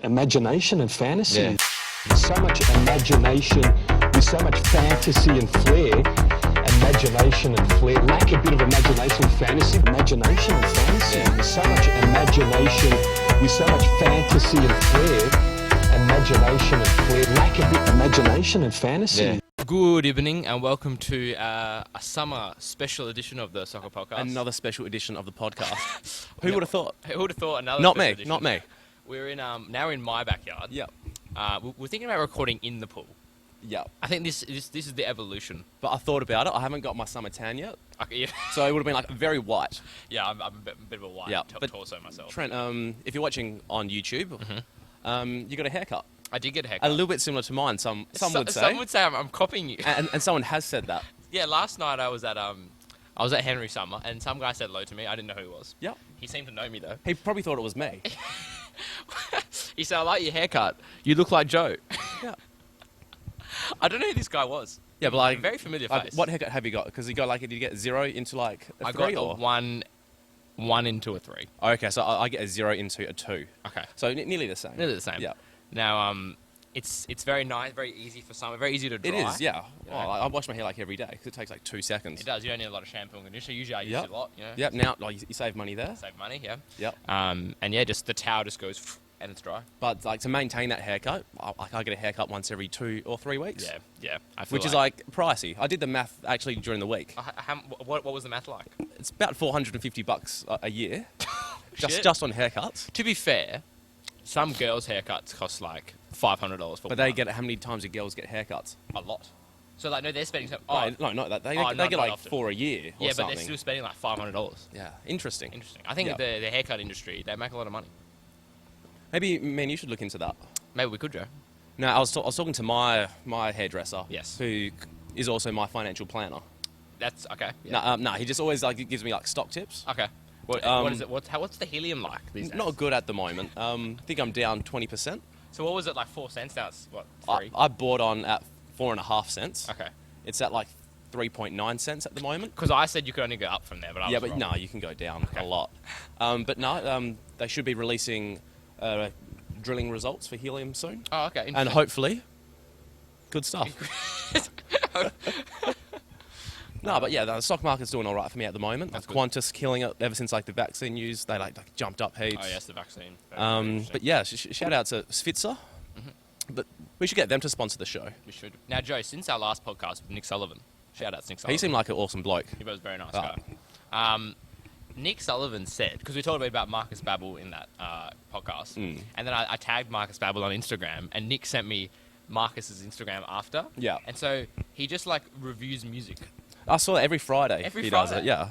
imagination and fantasy. Yeah. There's so much imagination, there's so much fantasy and flair. Imagination and flair, lack a bit of imagination and fantasy. Imagination and fantasy. Yeah. There's so much imagination, there's so much fantasy and flair. Imagination and flair, lack a bit of imagination and fantasy. Yeah. Good evening and welcome to a summer special edition of the Sokkah podcast. Another special edition of the podcast. Who would have thought? Who would have thought another Not special me, edition? not me. We're in now in my backyard. Yep. We're thinking about recording in the pool. Yep. I think this is the evolution. But I thought about it. I haven't got my summer tan yet. Okay, yeah. So it would have been like very white. Yeah, I'm a bit of a white torso myself. Trent, if you're watching on YouTube, you got a haircut. I did get a haircut. A little bit similar to mine, some would say. Some would say I'm copying you. And someone has said that. Yeah, last night I was at Henry Summer and some guy said hello to me. I didn't know who he was. Yep. He seemed to know me though. He probably thought it was me. He said, "I like your haircut. You look like Joe." Yeah. I don't know who this guy was. Yeah, but like... Very familiar like, face. what haircut have you got? Because you got like, did you get 0 into like a 3 I got or? a one into a 3. Oh, okay, so I get a 0 into a 2. Okay. So nearly the same. Nearly the same. Yeah. Now, it's very nice, very easy for summer, very easy to dry. It is, yeah. Yeah. Oh, I wash my hair like every day because it takes like 2 seconds. It does. You don't need a lot of shampoo and conditioner. Usually I use Yep. it a lot, you know. Yep, now like, you save money there. Save money, yeah. Yep. And yeah, just the towel just goes and it's dry. But like to maintain that haircut, I get a haircut once every 2 or 3 weeks. Yeah. I feel Which is like pricey. I did the math actually during the week. what was the math like? It's about $450 a year, Shit. just on haircuts. To be fair, some girls' haircuts cost like $500 for But they get how many times do girls get haircuts? a lot. So like, no, they're spending some. No, not that. They not get like often. 4 a year. Or Yeah, but something. they're still spending like $500. Yeah, interesting. Interesting. I think Yeah. the haircut industry, they make a lot of money. Maybe me and you should look into that. Maybe we could, Joe. No, I was talking to my hairdresser. Yes. Who is also my financial planner. That's okay. Yeah. No, he just always like gives me like stock tips. Okay. What is it? What's the helium like these days? Not good at the moment. I think I'm down 20%. So what was it like 4 cents? Now it's what 3? I bought on at 4.5 cents. Okay. It's at like 3.9 cents at the moment. Because I said you could only go up from there, but I was wrong. No, you can go down Okay. a lot. But no, they should be releasing drilling results for helium soon, Oh, okay. and Interesting. hopefully, good stuff. No, but yeah, the stock market's doing all right for me at the moment. That's Like good. Qantas killing it ever since like the vaccine news. They like jumped up heaps. Oh yes, the vaccine. Very interesting. But yeah, shout out to Svitzer. But we should get them to sponsor the show. We should. Now, Joe, since our last podcast with Nick Sullivan, shout out to Nick Sullivan. He seemed like an awesome bloke. He was a very nice Ah. guy. Nick Sullivan said, because we talked a bit about Marcus Babbel in that podcast, and then I tagged Marcus Babbel on Instagram, and Nick sent me Marcus's Instagram after. Yeah. And so he just like reviews music. I saw it every Friday. Every he Friday? does it, yeah.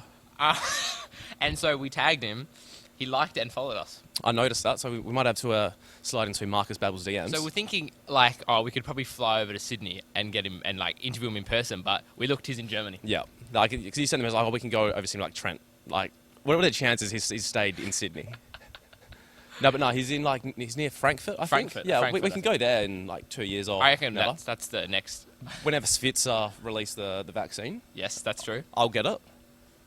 And so we tagged him. He liked it and followed us. I noticed that, so we might have to slide into Marcus Babbel's DMs. So we're thinking like, we could probably fly over to Sydney and get him and like interview him in person. But we looked, he's in Germany. Yeah, like because he sent them as like, we can go over to like Trent. Like, what are the chances he's stayed in Sydney? No, he's near Frankfurt. I think. Frankfurt, Yeah, Frankfurt, we can go there in like 2 years or I reckon never. that's the next. Whenever Svitzer release the vaccine, Yes, that's true. I'll get it.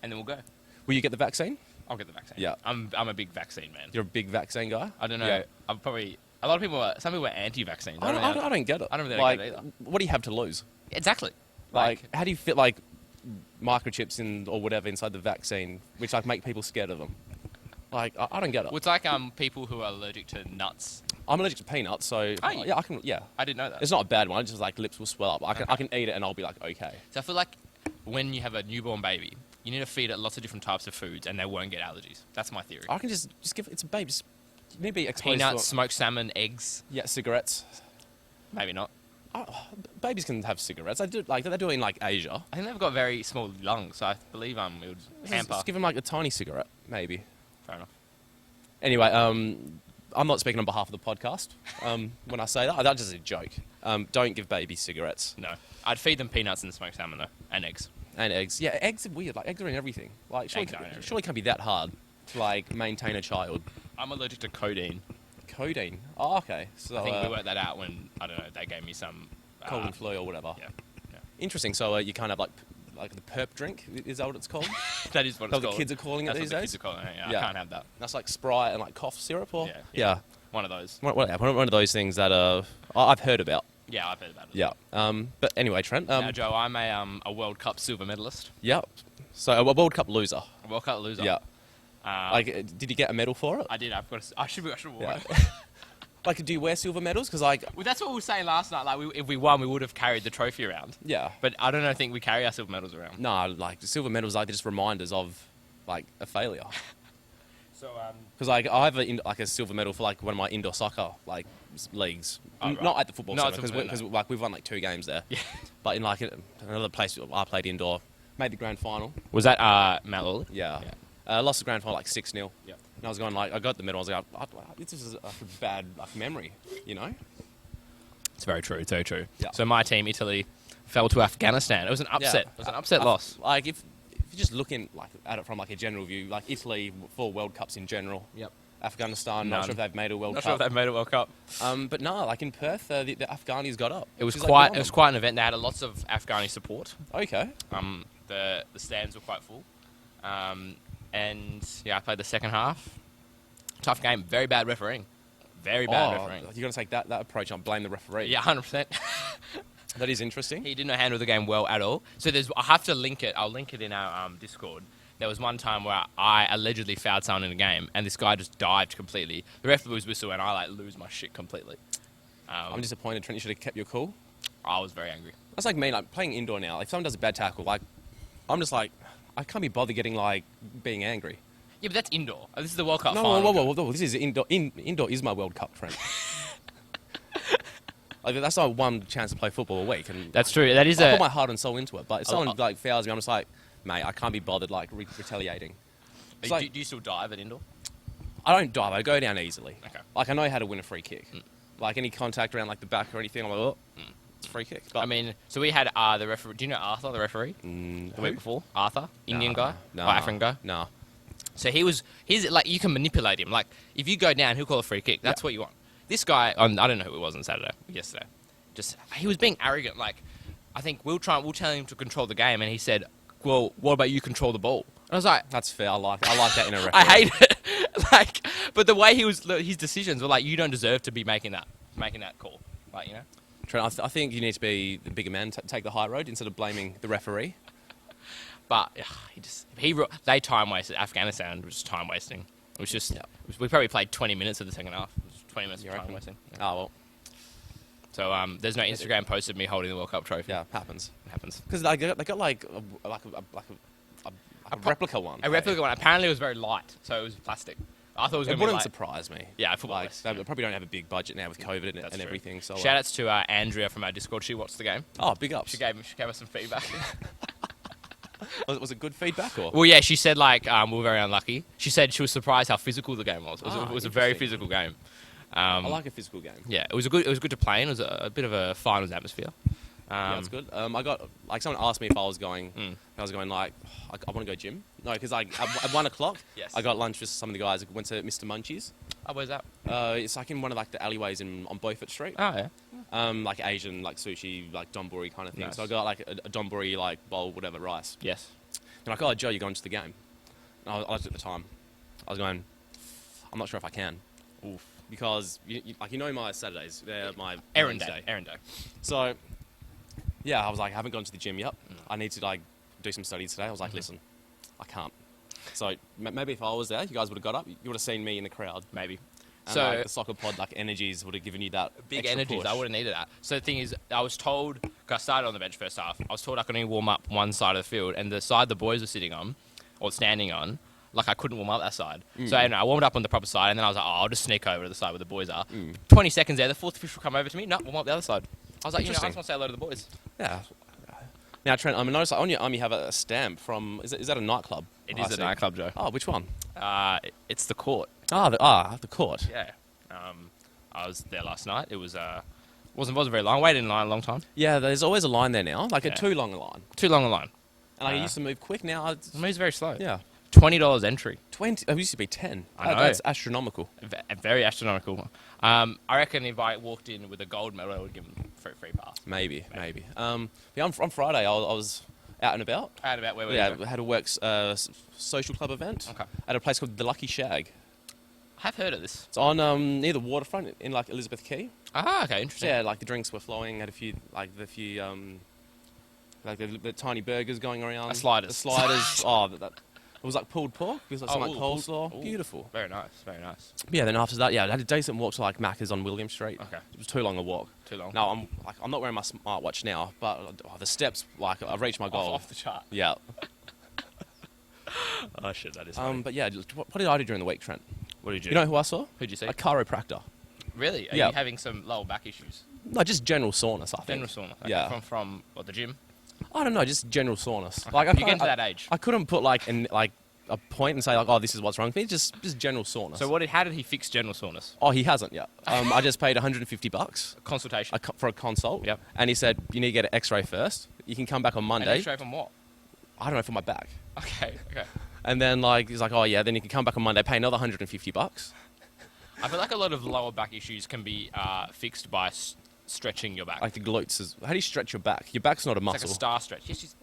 And then we'll go. Will you get the vaccine? I'll get the vaccine. Yeah. I'm a big vaccine man. You're a big vaccine guy. I don't know. Yeah. I'm probably some people are anti-vaccine. I don't get it. I don't really like, get it either. What do you have to lose? Exactly. Like, how do you fit like microchips in or whatever inside the vaccine, which like make people scared of them? Like, I don't get it. Well, it's like people who are allergic to nuts. I'm allergic to peanuts, so Are you? yeah, I can. Yeah, I didn't know that. it's not a bad one. It's just like lips will swell up. I can eat it and I'll be like, okay. So I feel like when you have a newborn baby, you need to feed it lots of different types of foods, and they won't get allergies. That's my theory. I can just give it's a baby. Just, you need to be exposed Peanuts, to smoked salmon, eggs. yeah, cigarettes. Maybe not. Babies can have cigarettes. They do it in like Asia. I think they've got very small lungs, so I believe it would hamper. Just give them like a tiny cigarette, maybe. Fair enough. Anyway, I'm not speaking on behalf of the podcast when I say that. That's just a joke. Don't give babies cigarettes No, I'd feed them peanuts and smoked salmon though, and eggs. and eggs. Yeah, eggs are weird. Like eggs are in everything. Like Eggs are in everything. surely it can't be that hard to like maintain a child. I'm allergic to codeine. Codeine. Oh, okay. So I think we worked that out when I don't know. They gave me some cold and flu or whatever. Yeah. Interesting. So you can't have like the perp drink. Is that what it's called? That is what How it's the called. kids are calling it That's these what the days? kids are calling it. Yeah, Yeah. I can't have that. That's like Sprite and like cough syrup or Yeah. yeah. one of those. One of those things that I've heard about. Yeah, I've heard about it. Yeah. But anyway, Trent. Now, Joe, I'm a World Cup silver medalist. Yeah. So a World Cup loser. A World Cup loser. Yeah. Did you get a medal for it? I did. I should have won Yeah. it. Like, do you wear silver medals? Because Well, that's what we were saying last night. Like, if we won, we would have carried the trophy around. yeah. But I don't think we carry our silver medals around. No, like silver medals, like they're just reminders of like a failure. So, Because like I have a silver medal for like one of my indoor soccer like leagues. Oh, right. Not at the football Not centre at the because football, like we've won like 2 games there. Yeah. But in like another place I played indoor, made the grand final. was that Mount Lawley? Yeah. Yeah. Lost the grand final like 6-0. Yeah. And I was going like I got the medal. I was like, this is a bad like memory, you know. It's very true. It's very true. Yeah. So my team, Italy, fell to Afghanistan. It was an upset. Yeah. It was an upset loss. Like if you're just looking like at it from like a general view, like Italy for World Cups in general. Yep. Afghanistan, None. not sure if they've made a World Not Cup. sure if they've made a World Cup. But no, like in Perth, the Afghanis got up. It was which is, quite. like, It was quite an event. They had lots of Afghani support. Okay. The stands were quite full. And yeah, I played the second half. Tough game. Very bad refereeing. Very bad refereeing. You're going to take that approach and blame the referee. Yeah, 100%. That is interesting. He didn't handle the game well at all. So I have to link it. I'll link it in our Discord. There was one time where I allegedly fouled someone in a game, and this guy just dived completely. The ref blew his whistle, and I like lose my shit completely. I'm disappointed, Trent. You should have kept your cool. I was very angry. That's like me, like playing indoor now. If someone does a bad tackle, like I'm just like, I can't be bothered getting like being angry. Yeah, but that's indoor. This is the World Cup No, final. whoa. This is indoor. Indoor is my World Cup, Trent. Like that's my one chance to play football a week, and That's true. That is I put my heart and soul into it. But if someone Oh. like fouls me, I'm just like, mate, I can't be bothered like retaliating. It's Do like, you still dive at indoor? I don't dive. I go down easily. Okay. Like I know how to win a free kick. Like any contact around like the back or anything, I'm like, oh, it's a free kick. But I mean, so we had the referee. Do you know Arthur, the referee? The week before, Arthur, Indian guy, or African guy. No. So he's like, you can manipulate him. Like, if you go down, he'll call a free kick. That's what you want. This guy, I don't know who it was on yesterday. He was being arrogant. Like, I think we'll tell him to control the game, and he said, well, what about you control the ball? And I was like, That's fair. I like that in a referee. I hate it. Like, but the way his decisions were like, you don't deserve to be making that call. Like, you know? Trent, I think you need to be the bigger man, take the high road instead of blaming the referee. But they time wasted. Afghanistan was just time wasting. It was just we probably played 20 minutes of the second half. It was 20 minutes of time wasting. Yeah. Oh well. So there's no Instagram post of me holding the World Cup trophy. Yeah, happens. It happens. Because they got like a replica one. A replica one. Apparently it was very light, so it was plastic. I thought it was It going to be wouldn't light. surprise me. Yeah, football Like is. they probably don't have a big budget now with COVID and true. everything. So Shout outs to Andrea from our Discord. She watched the game. oh, big ups. She gave us some feedback. Was it good feedback or? Well, yeah, she said like we were very unlucky. She said she was surprised how physical the game was. It was a very interesting. physical game. I like a physical game. Yeah, it was good to play in. It was a bit of a finals atmosphere. Yeah, it's good. I got like someone asked me if I was going. I was going like I want to go gym. No, because like at 1 o'clock, Yes. I got lunch with some of the guys. I went to Mr. Munchies. Oh, where's that? It's like in one of like the alleyways on Beaufort Street. Oh, yeah. Like Asian, like sushi, like donburi kind of thing. Nice. So I got like a donburi like bowl, whatever, rice. Yes. They're like, oh, Joe, you're going to the game. And I was at the time. I was going, I'm not sure if I can. Oof. Because, you know my Saturdays, they're my Errand Wednesday. day. Errand day. So, yeah, I was like, I haven't gone to the gym yet. I need to like do some studies today. I was like, listen, I can't. So maybe if I was there, you guys would have got up. You would have seen me in the crowd. Maybe. And So like, the soccer pod like energies would have given you that big extra energies. push. I would have needed that. So the thing is, I was told, cause I started on the bench first half. I was told I could only warm up one side of the field, and the side the boys were sitting on or standing on, like I couldn't warm up that side. So I warmed up on the proper side, and then I was like, oh, I'll just sneak over to the side where the boys are. 20 seconds there, the fourth official come over to me. No, warm up the other side. I was like, I just want to say hello to the boys. Yeah. Now, Trent, I noticed on your arm you have a stamp from. Is that a nightclub? It I is a see. nightclub, Joe. Oh, which one? It's the court. The court. Yeah. I was there last night. It was wasn't very long. I waited in line a long time. Yeah, there's always a line there now, like Yeah. a too long a line. Too long a line. And I used to move quick. Now, it's, It moves very slow. yeah, $20 entry. 20. It used to be 10. I know. That's astronomical. Very astronomical. I reckon if I walked in with a gold medal, I would give them free pass. Maybe. Yeah, on Friday, I was out and about. Out about where we Yeah, I had a works social club event Okay. at a place called the Lucky Shag. I have heard of this. It's on near the waterfront in like Elizabeth Quay. Ah, okay, interesting. Yeah, like the drinks were flowing. Had a few like the tiny burgers going around. The sliders. The sliders. It was like pulled pork. It was like something like coleslaw. Ooh. Beautiful. Very nice, very nice. Yeah. Then after that, I had a decent walk to like Macca's on William Street. Okay. It was too long a walk. Too long. No, I'm not wearing my smartwatch now, but the steps, like I've reached my goal. Off the chart. Yeah. Oh shit, that is funny. But yeah, what did I do during the week, Trent? What did you do? You know who I saw? Who'd you see? A chiropractor. Really? Are Yeah. you having some lower back issues? No, just general soreness, I think. General sauna. Okay. Yeah. From what, the gym? I don't know, just general soreness. Okay. Like You get into that age. I couldn't put like a point and say like, oh, this is what's wrong with me. Just general soreness. So how did he fix general soreness? Oh, he hasn't yet. I just paid $150 Consultation. for a consult. Yep. And he said you need to get an X-ray first. You can come back on An Monday. X-ray from what? I don't know, for my back. Okay. And then like he's like, oh yeah, then you can come back on Monday, pay another $150. I feel like a lot of lower back issues can be fixed by stretching your back. Like the glutes is. How do you stretch your back? Your back's not a It's muscle. like a star stretch. Yes, it's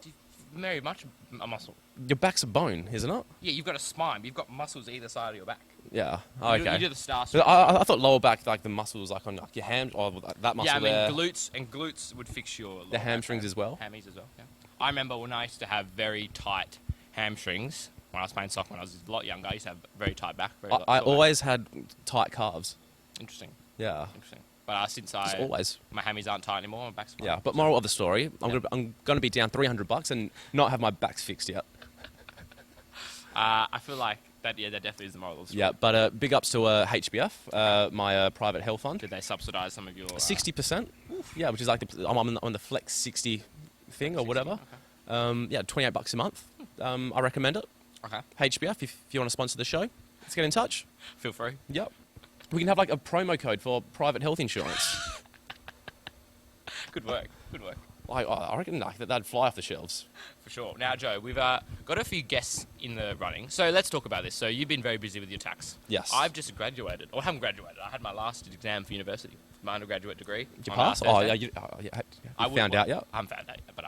very much a muscle. Your back's a bone, isn't it? Yeah, you've got a spine. You've got muscles either side of your back. Yeah. You Okay. do the star But stretch. I thought lower back, like the muscles, like on like your ham, or that muscle Yeah, I mean there. glutes would fix your lower The back hamstrings pain. as well. Hammies as well. Yeah. I remember when I used to have very tight hamstrings when I was playing soccer when I was a lot younger. I used to have very tight back. I low back. always had tight calves. Interesting. Yeah. But since Just always. my hammies aren't tight anymore, my back's fine. Yeah. But moral of the story, Yeah. I'm gonna be down $300 and not have my backs fixed yet. I feel like that definitely is the moral of the story. Yeah. But big ups to HBF, my private health fund. Did they subsidise some of your 60%. Yeah, which is like I'm on the Flex 60 thing or whatever. Okay. Yeah, $28 a month. I recommend it. Okay. HBF, if you want to sponsor the show, let's get in touch. Feel free. Yep. We can have like a promo code for private health insurance. Good work. Good work. I reckon like that'd fly off the shelves. For sure. Now, Joe, we've got a few guests in the running. So let's talk about this. So you've been very busy with your tax. Yes. I've just graduated. Or haven't graduated. I had my last exam for university. My undergraduate degree. Did you on pass? last Oh, Thursday. yeah. I You would- found out yet? I haven't found out yet, but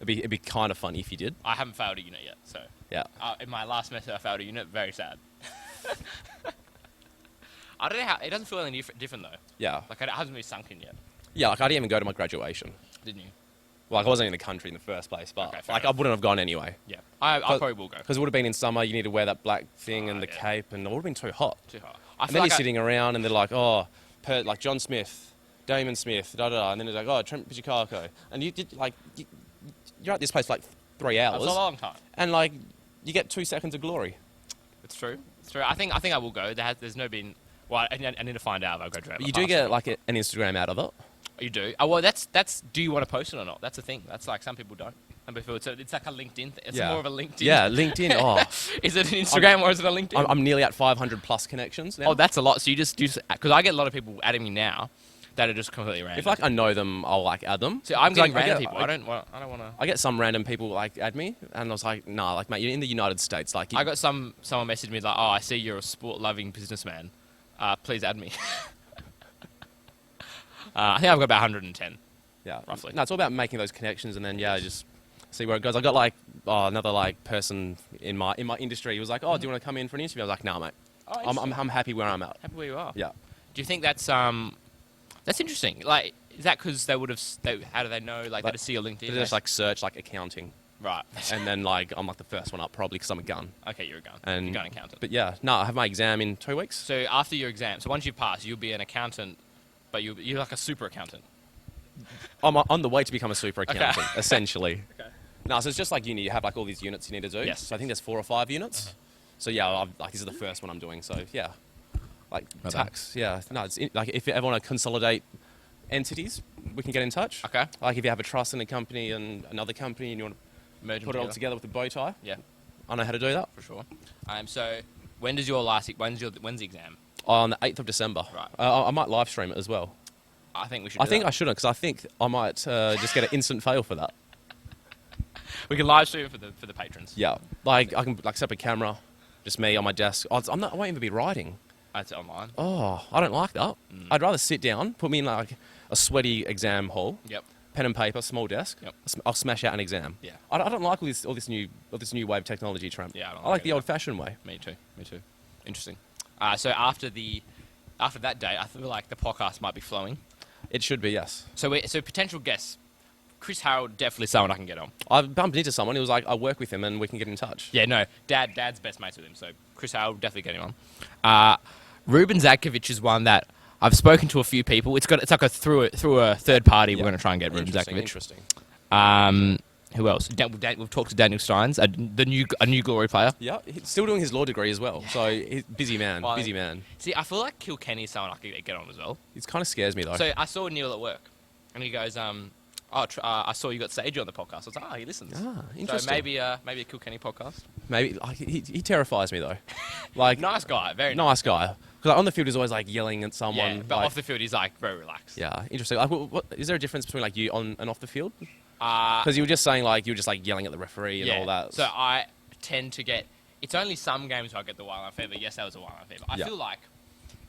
It'd be kind of funny if you did. I haven't failed a unit yet. So Yeah. in my last semester, I failed a unit. Very sad. I don't know how. It doesn't feel any different though. Yeah. Like it hasn't really sunk in yet. Yeah, like I didn't even go to my graduation. Didn't you? Like I wasn't in the country in the first place, but Okay, fair like I enough. wouldn't have gone anyway. Yeah. I probably will go. Because it would have been in summer, you need to wear that black thing and the yeah. cape, and it would have been too hot. Too hard. I And feel then like you're sitting around and they're like, oh, like John Smith, Damon Smith, da-da-da. And then it's like, oh, Trent Pichikako. And you're at this place for like 3 hours. It's a long time. And like, you get 2 seconds of glory. It's true. It's true. I think I will go. There's no been. Well, I need to find out if I graduate. But you do get like an Instagram out of it. You do. Oh well, that's. Do you want to post it or not? That's the thing. That's like some people don't. Some people. It's like a LinkedIn thing. It's Yeah. more of a LinkedIn. Yeah, LinkedIn. Oh, Is it an Instagram or is it a LinkedIn? I'm nearly at 500 plus connections now. Oh, that's a lot. So you just because I get a lot of people adding me now that are just completely random. If like I know them, I'll like add them. so I'm 'Cause, getting like, random I people. I don't want to. I get some random people like add me, and I was like, nah, like mate, you're in the United States. Like, I got someone messaged me like, oh, I see you're a sport-loving businessman. Please add me. I think I've got about 110. yeah, roughly. No, it's all about making those connections, and then just see where it goes. I got like another like person in my industry. He was like, oh, do you want to come in for an interview? I was like, nah, mate. Oh, I'm happy where I'm at. happy where you are. Yeah. Do you think that's interesting? Like, is that because they would have? How do they know? Like, they just see your LinkedIn. They just like search like accounting, right. and then like I'm like the first one up probably because I'm a gun. Okay, you're a gun. And You're a gun accountant. But yeah, no, I have my exam in 2 weeks. So after your exam, so once you pass, you'll be an accountant, but you're like a super accountant. I'm on the way to become a super Okay. accountant, essentially. Okay. No, so it's just like uni. You have like all these units you need to do. Yes. So I think there's 4 or 5 units. So yeah, like this is the first one I'm doing. So yeah, like Well tax. Yeah. No, like if you ever want to consolidate entities, we can get in touch. Okay. Like if you have a trust in a company and another company and you want Merge to them put it all together with a bow tie, Yeah, I know how to do that. for sure. So when does your when's the exam? On the 8th of December. Right. I might live stream it as well. I think we should. I think I shouldn't because I think I might just get an instant fail for that. we can live stream it for the patrons. Yeah. Like I can like set up a camera, just me on my desk. I won't even be writing. That's online. Oh, I don't like that. I'd rather sit down, put me in like a sweaty exam hall, Yep. pen and paper, small desk. Yep. I'll smash out an exam. Yeah. I don't like all this new wave of technology, Trump. Yeah, I don't I like like it the either. old-fashioned way. Me too. Interesting. So after that day, I feel like the podcast might be flowing. It should be, yes. So potential guests, Chris Harold, definitely someone I can get on. I've bumped into someone who was like, I work with him and we can get in touch. Yeah, no, Dad's best mates with him, so Chris Harold, definitely get him on. Ruben Zadkovic is one that I've spoken to a few people. It's like through a third party. We're going to try and get Ruben Zadkovic. Interesting. Who else? We've talked to Daniel Steins, a new Glory player. Yeah, he's still doing his law degree as well. So he's busy man, busy man. See, I feel like Kilkenny is someone I could get on as well. It kind of scares me though. So I saw Neil at work, and he goes, I saw you got Sage on the podcast. I was like, he listens. Interesting. So maybe a Kilkenny podcast. Maybe he terrifies me though. Like Nice guy, very nice guy. Because like, on the field he's always like yelling at someone. Yeah, but like, off the field he's like very relaxed. yeah, interesting. Like, what is there a difference between like you on and off the field? Because you were just saying like you were just like yelling at the referee and all that. So I tend to get. It's only some games where I get the wild line fever. Yes, that was a wild line fever. I feel like.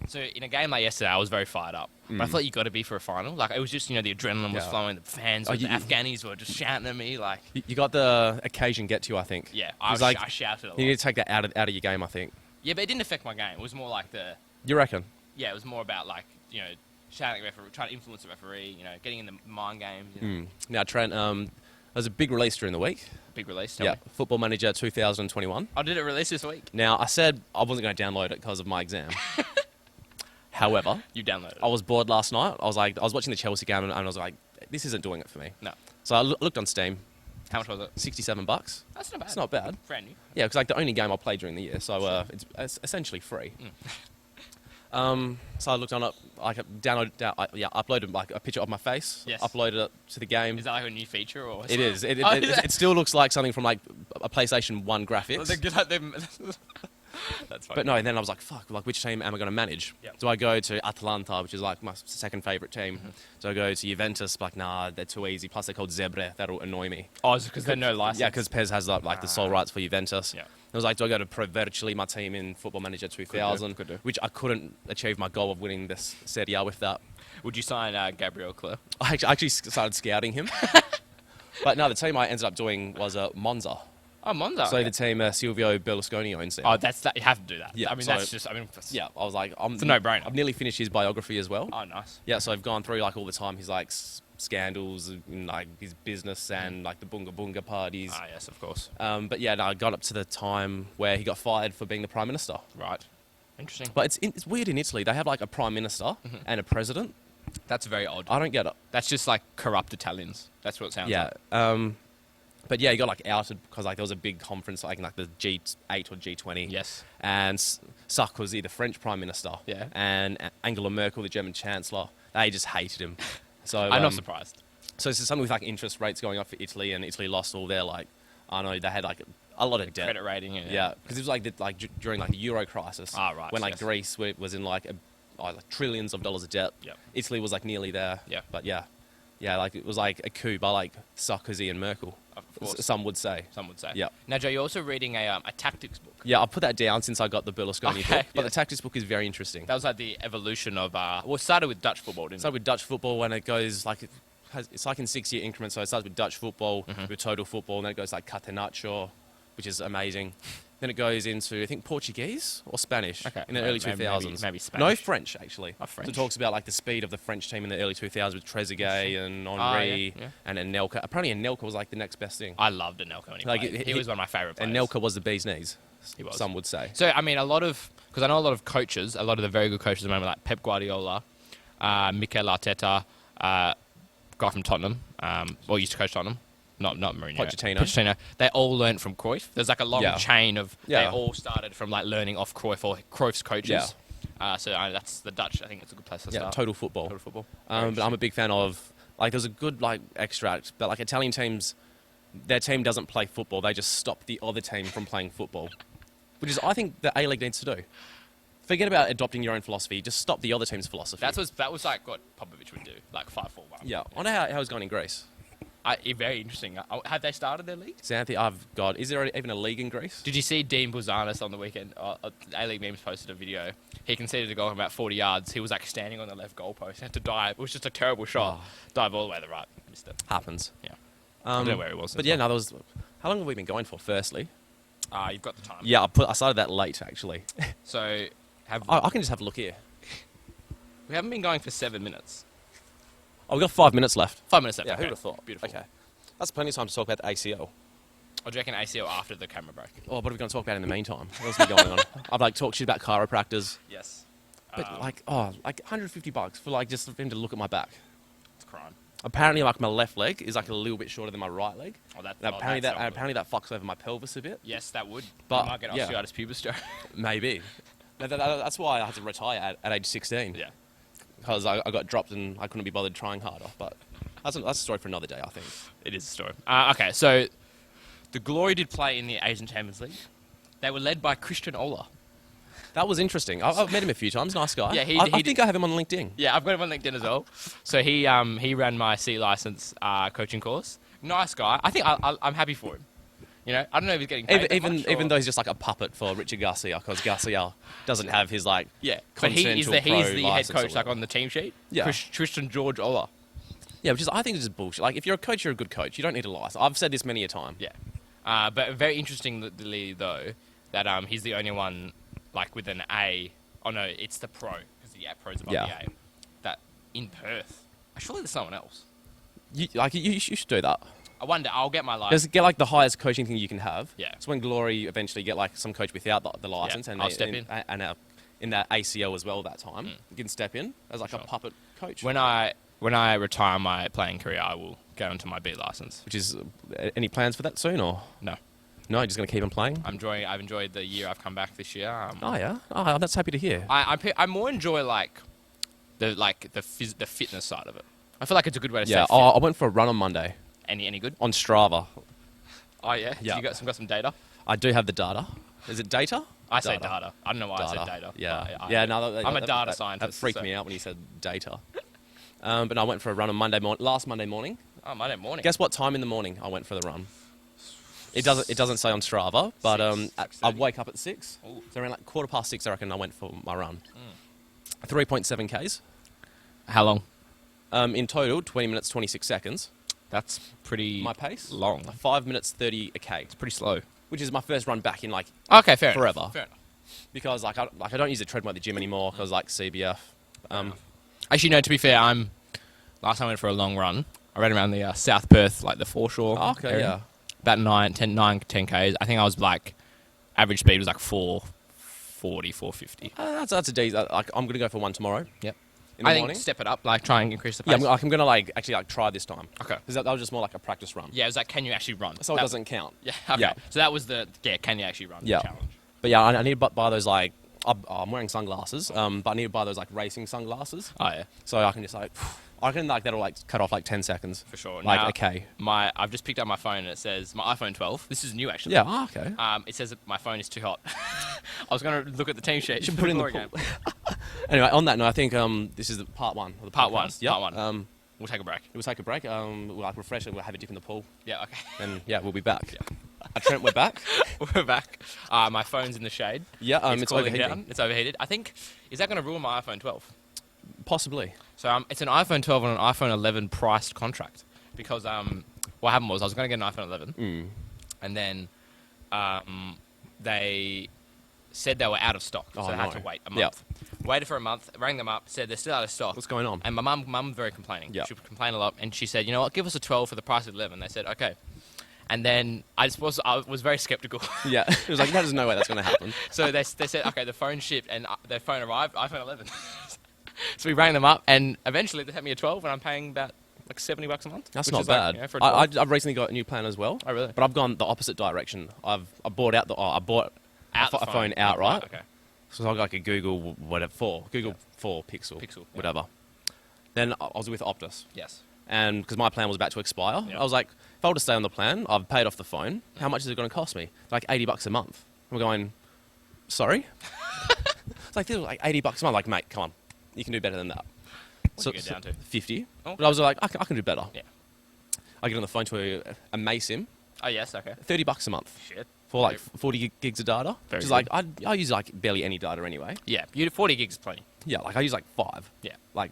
So in a game like yesterday, I was very fired up. But I felt like you got to be for a final. Like it was just the adrenaline was flowing. The fans, the Afghanis were just shouting at me. Like you got the occasion get to you, I think. Yeah, I shouted a lot. You need to take that out of your game, I think. Yeah, but it didn't affect my game. It was more like You reckon? Yeah, it was more about like shouting at the referee, trying to influence the referee. Getting in the mind games. Now Trent, there's a big release during the week. Big release. Tell me. Football Manager 2021. Oh, did it release this week? Now I said I wasn't going to download it because of my exam. However, You downloaded it. I was bored last night. I was watching the Chelsea game and I was like, this isn't doing it for me. No. So I looked on Steam. How much was it? $67. That's not bad. It's not bad. Brand new. Yeah, because like the only game I played during the year, so it's essentially free. So I looked on it, like uploaded like a picture of my face. Yes. Uploaded it to the game. Is that like a new feature or? It is. It still looks like something from like a PlayStation 1 graphics. That's funny. But no, and then I was like, fuck, like which team am I going to manage? Yep. Do I go to Atalanta, which is like my second favourite team? Do I go to Juventus? Like, nah, they're too easy. Plus they're called Zebre. That'll annoy me. Oh, is it because they're no license? Yeah, because Pez has like the sole rights for Juventus. Yeah. I was like, do I go to Pro Vertically, my team in Football Manager 2000? Could do. Which I couldn't achieve my goal of winning this Serie A with that. Would you sign Gabriel Clare? I actually started scouting him. But no, the team I ended up doing was Monza. Oh, Monza. So the team Silvio Berlusconi owns now. Oh, that's that. You have to do that. Yeah, I mean, so- that's just. I mean, that's, Yeah, I was like, it's a no-brainer. I've nearly finished his biography as well. Oh, nice. Yeah, so I've gone through like all the time his like scandals and like his business and like the bunga bunga parties. Ah, yes, of course. But yeah, no, I got up to the time where he got fired for being the prime minister. Right. Interesting. But it's weird in Italy. They have like a prime minister and a president. That's very odd. I don't get it. That's just like corrupt Italians. That's what it sounds Yeah. like. But yeah, he got like outed because like there was a big conference like in like the G8 or G20. Yes. And Sarkozy, the French prime minister. Yeah. And Angela Merkel, the German chancellor. They just hated him. So I'm not surprised. So it's something with like interest rates going up for Italy, and Italy lost all their like, I don't know, they had like a lot of debt. Credit rating. Yeah, because it was like during like the Euro crisis. Ah, right, When like yes. Greece was in like trillions of dollars of debt. Yep. Italy was like nearly there. Yeah. But yeah, like it was like a coup by like Sarkozy and Merkel. Of course. Some would say. Some would say. Yeah. Now, Joe, you're also reading a tactics book. Yeah, I put that down since I got the Berlusconi Okay, book. But yes. the tactics book is very interesting. That was like the evolution of. Well, it started with Dutch football, didn't It started with Dutch football when it goes like it's like in 6-year increments. So it starts with Dutch football, Mm-hmm. with total football, and then it goes like catenaccio, which is amazing. Then it goes into I think Portuguese or Spanish Okay, in the early 2000s. maybe No, Spanish. French actually. Oh, French. So it talks about like the speed of the French team in the early 2000s with Trezeguet and Henry yeah. and Anelka. Apparently Anelka was like the next best thing. I loved Anelka when he Like, played. He was one of my favourite players. Anelka was the bee's knees. He was. Some would say. So, I mean, because I know a lot of coaches, a lot of the very good coaches at the moment, like Pep Guardiola, Mikel Arteta, guy from Tottenham, well, used to coach Tottenham, not Mourinho. Pochettino. They all learnt from Cruyff. There's like a long Yeah. chain of, they Yeah. all started from like learning off Cruyff or Cruyff's coaches. So that's the Dutch. I think it's a good place to Yeah, start. total football. Total football. But I'm a big fan of like there's a good like extract, but like Italian teams, their team doesn't play football. They just stop the other team from playing football, which is I think the A League needs to do. Forget about adopting your own philosophy. Just stop the other team's philosophy. That was like what Popovich would do, like 5-4-1. Yeah, I wonder how it's going in Greece. Very interesting. Have they started their league? Xanthi, is there even a league in Greece? Did you see Dean Bouzanis on the weekend? A-League Memes posted a video. He conceded a goal from about 40 yards. He was like standing on the left goalpost. He had to dive. It was just a terrible shot. Dive all the way to the right. Missed it. Happens. Yeah. I don't know where he was. But yeah, no, there was. How long have we been going for? Firstly, You've got the time. yeah, I started that late actually. So I can just have a look here. We haven't been going for 7 minutes. Oh, we've got 5 minutes left. 5 minutes left. Yeah, okay. who would have thought? Beautiful. Okay. That's plenty of time to talk about the ACL. Or do you reckon ACL after the camera break? Oh, what are we going to talk about in the meantime? What's been going on? I've like talked shit about chiropractors, Yes. but like $150 for like just for him to look at my back. It's a crime. Apparently, like my left leg is like a little bit shorter than my right leg. Oh, that, And oh, apparently that's that not good. apparently that fucks over my pelvis a bit. Yes, that would. But, You might get yeah. osteitis pubis. Maybe. That's why I had to retire at age 16. Yeah. Because I got dropped and I couldn't be bothered trying harder. But that's a story for another day, I think. It is a story. Okay, so the Glory did play in the Asian Champions League. They were led by Christian Ola. That was interesting. I've met him a few times. Nice guy. Yeah, he I did- think I have him on LinkedIn. Yeah, I've got him on LinkedIn as well. So he ran my C license coaching course. Nice guy. I think I'm happy for him. You know, I don't know if he's getting paid that much, Even or- though he's just like a puppet for Richard Garcia, because Garcia doesn't have his like yeah, but he's continental the pro head license or coach like whatever. on the team sheet. Yeah. Christian George Ola. Yeah, which is I think is just bullshit. Like if you're a coach, you're a good coach. You don't need a license. I've said this many a time. Yeah, but very interestingly though that he's the only one like with an A. Oh no, it's the pro because the pro's above Yeah. the A. That in Perth. Surely there's someone else. You should do that. I wonder. I'll get my license. Just get like the highest coaching thing you can have. Yeah. So when Glory eventually get like some coach without the license, Yeah, and I'll step in. and in that ACL as well that time, you can step in as like Sure. a puppet coach. When I retire my playing career, I will go into my B license. Which is any plans for that soon or No, no? You're just gonna keep on playing. I've enjoyed the year I've come back this year. Oh yeah. Oh, that's happy to hear. I more enjoy the fitness side of it. I feel like it's a good way to Yeah. stay Oh, fit. I went for a run on Monday Any good? on Strava. Oh yeah. Yeah. You got some data. I do have the data. Is it data? I say data. I don't know why I said data. Yeah. but Yeah. No, I'm a data that scientist. freaked so- me out when you said data. But no, I went for a run on last Monday morning. Oh, Monday morning. Guess what time in the morning I went for the run? It doesn't say on Strava, but Six, I 6:30. wake up at 6. Ooh. So around like 6:15, I reckon I went for my run. 3.7 Ks. How long? In total, 20 minutes, 26 seconds. That's pretty My pace? long. 5 minutes, 30 a K. It's pretty slow. Which is my first run back in like, Okay, fair Forever. enough. Fair enough. because like I don't use the treadmill at the gym anymore because like CBF. Actually, no. To be fair, last time I went for a long run. I ran around the South Perth, like the foreshore. Oh, okay, area. yeah. About 9, 10 Ks. I think I was like, average speed was like 440, 450. That's a decent. Like, I'm gonna go for one tomorrow. Yep. In the I morning. think step it up, like try and increase the Yeah, pace. I'm gonna like actually like try this time. Okay. Because that was just more like a practice run. Yeah, it was like, can you actually run? So it That- doesn't count. Yeah, okay. Yeah. So that was can you actually run Yeah. challenge? But yeah, I need to buy those like. I'm wearing sunglasses, but I need to buy those like racing sunglasses, Oh, yeah, so I can just like, I can like that'll like cut off like 10 seconds. for sure. Like Now, okay. I've just picked up my phone and it says, my iPhone 12. This is new, actually. Yeah. Oh, okay. It says that my phone is too hot. I was going to look at the team sheet. Should put it in the Glory pool. game. Anyway, on that note, I think this is the part one. Of the Part one, podcast. Yep. part one. We'll take a break. We'll take a break. We'll like refresh it. We'll have a dip in the pool, Yeah, okay. and yeah, we'll be back. Trent, we're back. We're back. My phone's in the shade. Yeah. It's cooling overheating. down. It's overheated. I think, is that going to ruin my iPhone 12? Possibly. So it's an iPhone 12 and an iPhone 11 priced contract. Because what happened was I was going to get an iPhone 11. And then they said they were out of stock. So Oh, I had no. to wait a Yeah. month. Waited for a month, rang them up, said they're still out of stock. What's going on? And my mum very complaining. Yeah. She would complain a lot. And she said, you know what, give us a 12 for the price of 11. They said, okay. And then I was very skeptical. Yeah. It was like there's no way that's going to happen. So they said, okay, the phone shipped and their phone arrived, iPhone 11. So we rang them up and eventually they sent me a 12 and I'm paying about like $70 a month. That's which not is like, bad. you know, for a 12. I've recently got a new plan as well. Oh, really? But I've gone the opposite direction. I bought out I bought Out a the phone outright. Okay. So I got like a Google whatever 4 Pixel, Pixel, yeah. whatever. Then I was with Optus, Yes. and because my plan was about to expire, Yeah. I was like, if I were to stay on the plan, I've paid off the phone. How much is it going to cost me? Like $80 a month. I'm going, sorry. It's like, this was like $80 a month. Like, mate, come on, you can do better than that. What do you get down to? 50. Oh. But I was like, I can do better. Yeah. I get on the phone to a Masim, Oh, yes, okay. $30 a month Shit. for like 40 gigs of data. Very Which is good. like I use like barely any data anyway. Yeah, 40 gigs is plenty. Yeah, like I use like 5. Yeah. Like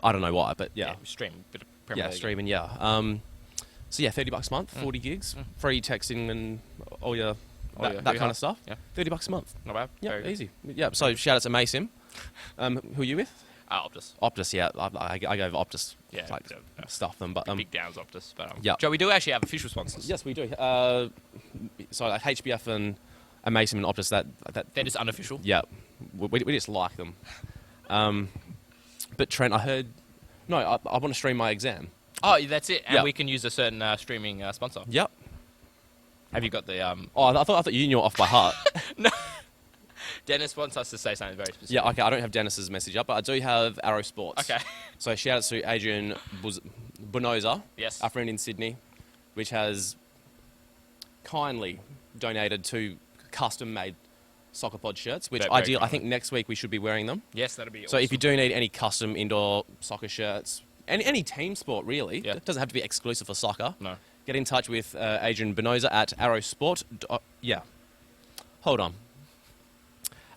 I don't know why, but yeah. Stream. Bit of Premier Yeah, League. streaming, yeah. So yeah, $30 a month, 40 gigs, free texting and all your Oh, that kind of stuff. Yeah. $30 a month. Not bad. Yeah, Very good. easy. Yeah. So shout out to Mason. Who are you with? Optus. Optus. Yeah, I go over Optus. Yeah. Like, Yeah. stuff them, but Big downs Optus. But, yeah. Joe, we do actually have official sponsors. Yes, we do. So like HBF and Mason and Optus. That They're just unofficial. yeah, we just like them. But Trent, I heard. No, I want to stream my exam. Oh, that's it. And Yeah. we can use a certain streaming sponsor. Yep. Have you got the... Oh, I thought you knew it off by heart. Dennis wants us to say something very specific. Yeah, okay, I don't have Dennis's message up, but I do have Arrow Sports. Okay. So shout out to Adrian Bonoza, Yes. our friend in Sydney, which has kindly donated 2 custom-made Soccer Pod shirts, which Very I think kindly. next week we should be wearing them. Yes, that'll be So awesome. if you do need any custom indoor soccer shirts, any team sport really, Yeah. it doesn't have to be exclusive for soccer. No. Get in touch with Adrian Bonoza at Arrowsport. Yeah. Hold on.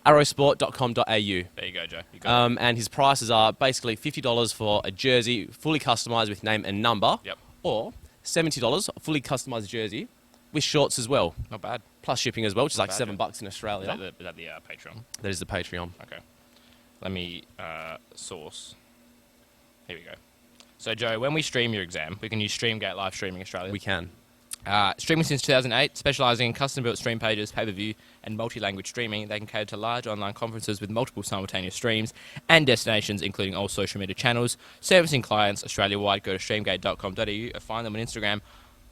Arrowsport.com.au. There you go, Joe. You got it. And his prices are basically $50 for a jersey fully customised with name and number. Yep. Or $70 fully customised jersey with shorts as well, Not bad. plus shipping as well, which is like Not bad, $7 in Australia. Is that the Patreon? That is the Patreon. Okay. Let me source. Here we go. So, Joe, when we stream your exam, we can use StreamGate Live Streaming Australia. We can. Streaming since 2008, specialising in custom-built stream pages, pay-per-view, and multi-language streaming, they can cater to large online conferences with multiple simultaneous streams and destinations, including all social media channels. Servicing clients Australia-wide, go to streamgate.com.au or find them on Instagram,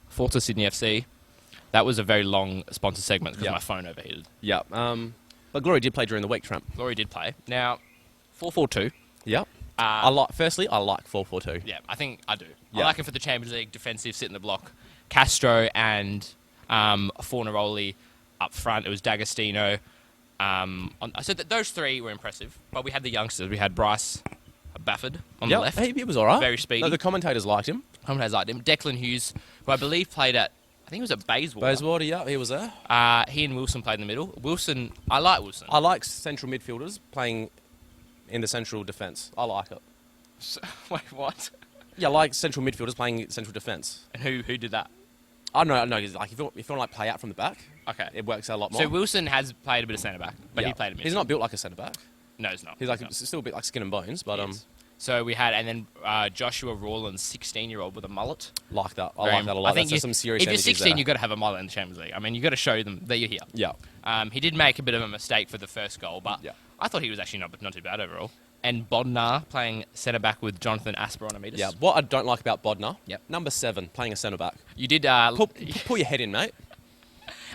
Forza Sydney FC. That was a very long sponsor segment because Yeah. my phone overheated. Yeah. But Glory did play during the week, Trump. Laurie did play. Now, 4-4-2. Yep. Firstly, I like 4-4-2. Yeah, I think I do. I Yeah. like him for the Champions League, defensive, sit in the block. Castro and Fornaroli up front. It was D'Agostino. So those 3 were impressive. But we had the youngsters. We had Bryce Bafford on the left. He was all right. Very speedy. No, the commentators liked him. Commentators liked him. Declan Hughes, who I believe played at, I think it was at Bayswater. Bayswater, yeah, he was there. He and Wilson played in the middle. Wilson, I like Wilson. I like central midfielders playing in the central defence. I like it. Wait, what? Yeah, I like central midfielders playing central defence. And who did that? I don't know. Like if you want to like play out from the back, Okay. it works out a lot more. So Wilson has played a bit of centre back, but Yeah. he played a midfield. He's not built like a centre back. No, he's not. He's like No. still a bit like skin and bones, but Yes. So we had, and then Joshua Rawlins, 16-year-old with a mullet. like that. I Very like that a lot. I think That's some serious if you're energies 16, there. you've got to have a mullet in the Champions League. I mean, you've got to show them that you're here. Yeah. He did make a bit of a mistake for the first goal, but Yeah. I thought he was actually not too bad overall. And Bodnar playing centre-back with Jonathan Asper on Amidas. Yeah. What I don't like about Bodnar, Yep. number 7, playing a centre back. You did... Pull your head in, mate.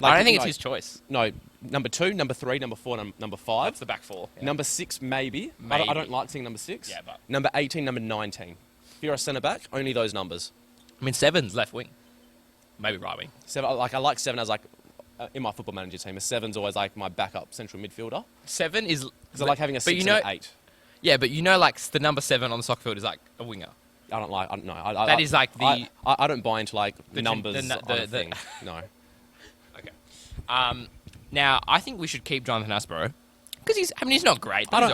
I don't think it's no, his choice. No, number 2, number 3, number 4, number 5. That's the back four. Yeah. Number 6, maybe. I Maybe. don't like seeing number 6. Yeah, but- Number 18, number 19. If you're a centre back, only those numbers. I mean, 7's left wing. Maybe right wing. 7, I like 7 as like in my football manager team. A 7's always like my backup central midfielder 7 is... because I like having a 6 and an 8. Yeah, but you know, like, the number 7 on the soccer field is like a winger. I don't like. That is like the- I don't buy into like the- numbers the- on a the- thing. No. Okay. Now, I think we should keep Jonathan Asper because he's not great. I don't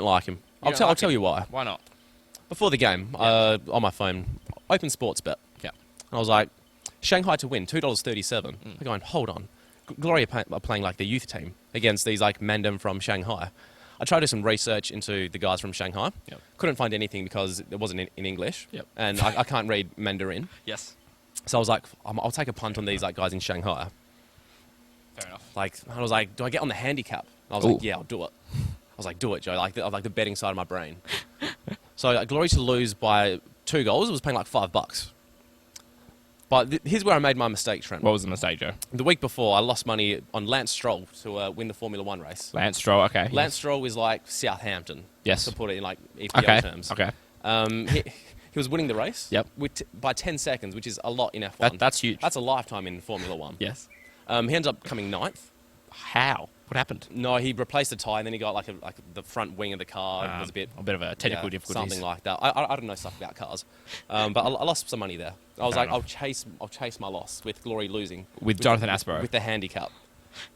like him. I'll don't like tell him? you why. Why not? Before the game, on my phone, open sports bet. Yeah. And I was like, Shanghai to win, $2.37. Mm. I'm going, hold on. Glory are playing like the youth team against these like Mandem from Shanghai. I tried to do some research into the guys from Shanghai. Yep. Couldn't find anything because it wasn't in English. Yep. And I can't read Mandarin. Yes. So I was like, I'll take a punt on these like guys in Shanghai. Fair enough. Like, I was like, do I get on the handicap? And I was Ooh. like, yeah, I'll do it. I was like, do it, Joe. Like the betting side of my brain. So Glory to lose by 2 goals. It was paying like $5. But here's where I made my mistake, Trent. What was the mistake, Joe? The week before, I lost money on Lance Stroll to win the Formula 1 race. Lance Stroll, okay. Lance Stroll is like Southampton. Yes. To put it in like EPL Okay. terms. Okay. He was winning the race. Yep. By 10 seconds, which is a lot in F1. That's huge. That's a lifetime in Formula 1. Yes. He ends up coming 9th. How? What happened? No, he replaced the tyre, and then he got like the front wing of the car. It was a bit of a technical yeah, difficulties. something like that. I don't know stuff about cars, but I lost some money there. I was Fair like, enough. I'll chase my loss with Glory losing With Jonathan Asper. with the handicap.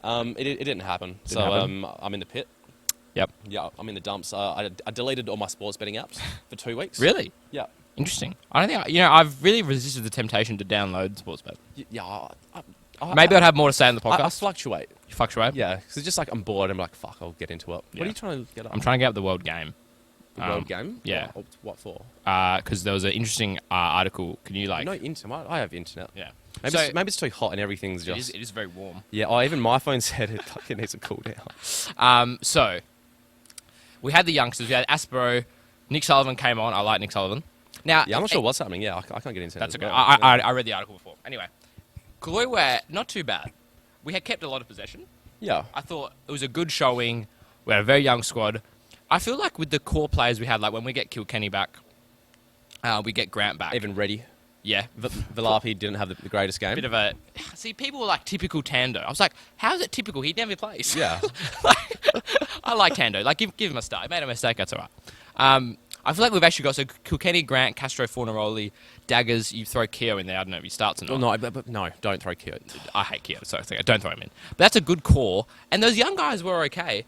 It didn't happen. Didn't So happen? I'm in the pit. Yep. Yeah, I'm in the dumps. I deleted all my sports betting apps for 2 weeks. Really? Yeah. Interesting. I don't think I've really resisted the temptation to download Sportsbet. Yeah. Maybe I'd have more to say on the I podcast. fluctuate. You fluctuate? Yeah, because it's just like I'm bored. I'm like, fuck, I'll get into it. Yeah. What are you trying to get up? I'm trying to get up the world game. The world game? Yeah. What for? Because there was an interesting article. Can you like? No internet. I have internet. Yeah. Maybe, So- maybe it's too hot and everything's just. It is very warm. Yeah. Oh, even my phone said it needs to cool down. So we had the youngsters. We had Aspero. Nick Sullivan came on. I like Nick Sullivan. Now, Yeah, I'm not sure what's happening. Yeah, I can't get into That's it. okay. I read the article before. Anyway, Glory were not too bad. We had kept a lot of possession. Yeah. I thought it was a good showing. We had a very young squad. I feel like with the core players we had, like when we get Kilkenny back, we get Grant back. Even ready. Yeah. Valapi didn't have the greatest game. Bit of a... See, people were like, typical Tando. I was like, how is it typical? He never plays. Yeah. I like Tando. Like, give him a start. He made a mistake. That's all right. I feel like we've actually got... So, Kilkenny, Grant, Castro, Fornaroli, Daggers. You throw Keogh in there. I don't know if he starts or not. Well, no, but no, don't throw Keogh. I hate Keogh, so don't throw him in. But that's a good core. And those young guys were okay.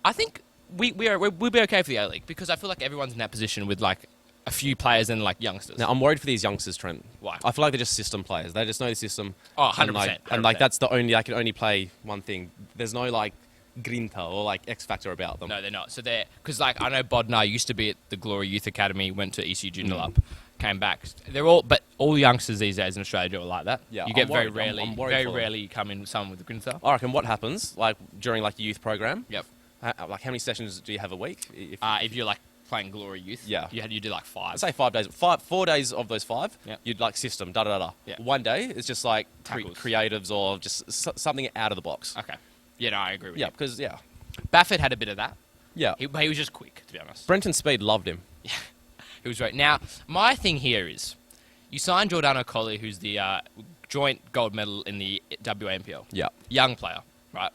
I think we'll be okay for the A-League because I feel like everyone's in that position with, like, a few players and, like, youngsters. Now, I'm worried for these youngsters, Trent. Why? I feel like they're just system players. They just know the system. Oh, 100%. And, like, that's the only... They can only play one thing. There's no, like, grinta or, like, X Factor about them. No, they're not. So they're... Because, like, I know Bodnar used to be at the Glory Youth Academy, went to ECU Joondalup, came back. They're all... But all youngsters these days in Australia are like that. Yeah, You get I'm very worried. rarely... I'm worried very for them. rarely you come in with someone with a grinta. I reckon what happens, like, during, like, the youth program... Yep. Like, how many sessions do you have a week? If you're, like, playing Glory Youth, Yeah. you do, like, 5. I'd say 5 days. 4 days of those 5, Yep. you'd like system, da-da-da-da. Yeah. One day, it's just like Tackles. creatives or just something out of the box. Okay. Yeah, no, I agree with Yeah, you. because, yeah. Baffert had a bit of that. Yeah. He was just quick, to be honest. Brenton Speed loved him. He was great. Now, my thing here is, you signed Giordano Colli, who's the joint gold medal in the WAMPL. Yeah. Young player, right?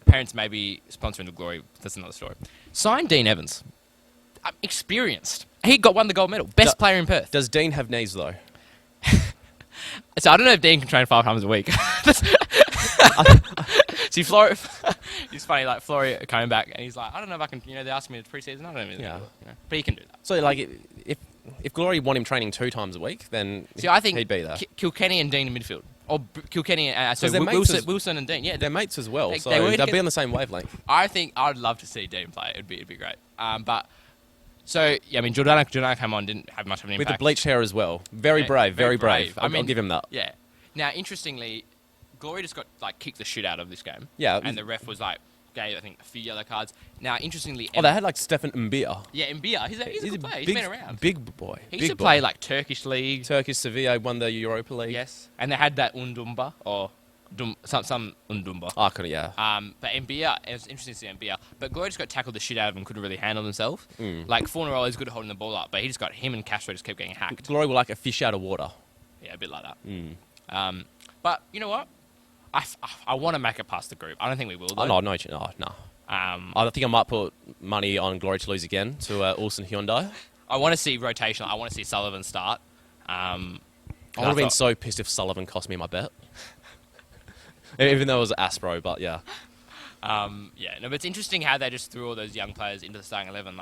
Parents may be sponsoring the Glory. That's another story. Signed Dean Evans. Experienced. He won the gold medal. Best player in Perth. Does Dean have knees, though? So I don't know if Dean can train 5 times a week. See, Flory, it's funny, like, Flory coming back, and he's like, I don't know if I can, they asked me to pre-season, I don't know if Yeah. but he can do that. So, like, if Glory want him training 2 times a week, then See, I think he'd be there. Kilkenny and Dean in midfield. Or Kilkenny and they're mates Wilson and Dean. Yeah, They're mates as well, so they work they'll be together. on the same wavelength. I think I'd love to see Dean play. It'd be great. So yeah, I mean, Giordano came on, didn't have much of an With impact. the bleached hair as well. Very Yeah, brave, very brave. I mean, I'll give him that. Yeah. Now, interestingly, Glory just got like kicked the shit out of this game. Yeah. And the ref was like gave I think a few yellow cards. Now, interestingly, Oh, they had like Stefan Mbia. yeah, Mbia, he's a good player. He's been around. Big boy. He big used to boy. play like Turkish league. Turkish Sevilla won the Europa League. Yes. And they had that Undumba or some Undumba. I couldn't, yeah. But Mbia, it was interesting to see Mbia. But Glory just got tackled the shit out of him, couldn't really handle himself. Like, Fornaroli is good at holding the ball up, but he just got him and Castro just kept getting hacked. Glory were like a fish out of water. Yeah, a bit like that. But you know what? I want to make it past the group. I don't think we will, though. Oh, no. I think I might put money on Glory to lose again to Ulsan Hyundai. I want to see rotation. I want to see Sullivan start. I would have been so pissed if Sullivan cost me my bet. Even though it was Aspro, but yeah. Yeah, no, but it's interesting how they just threw all those young players into the starting 11.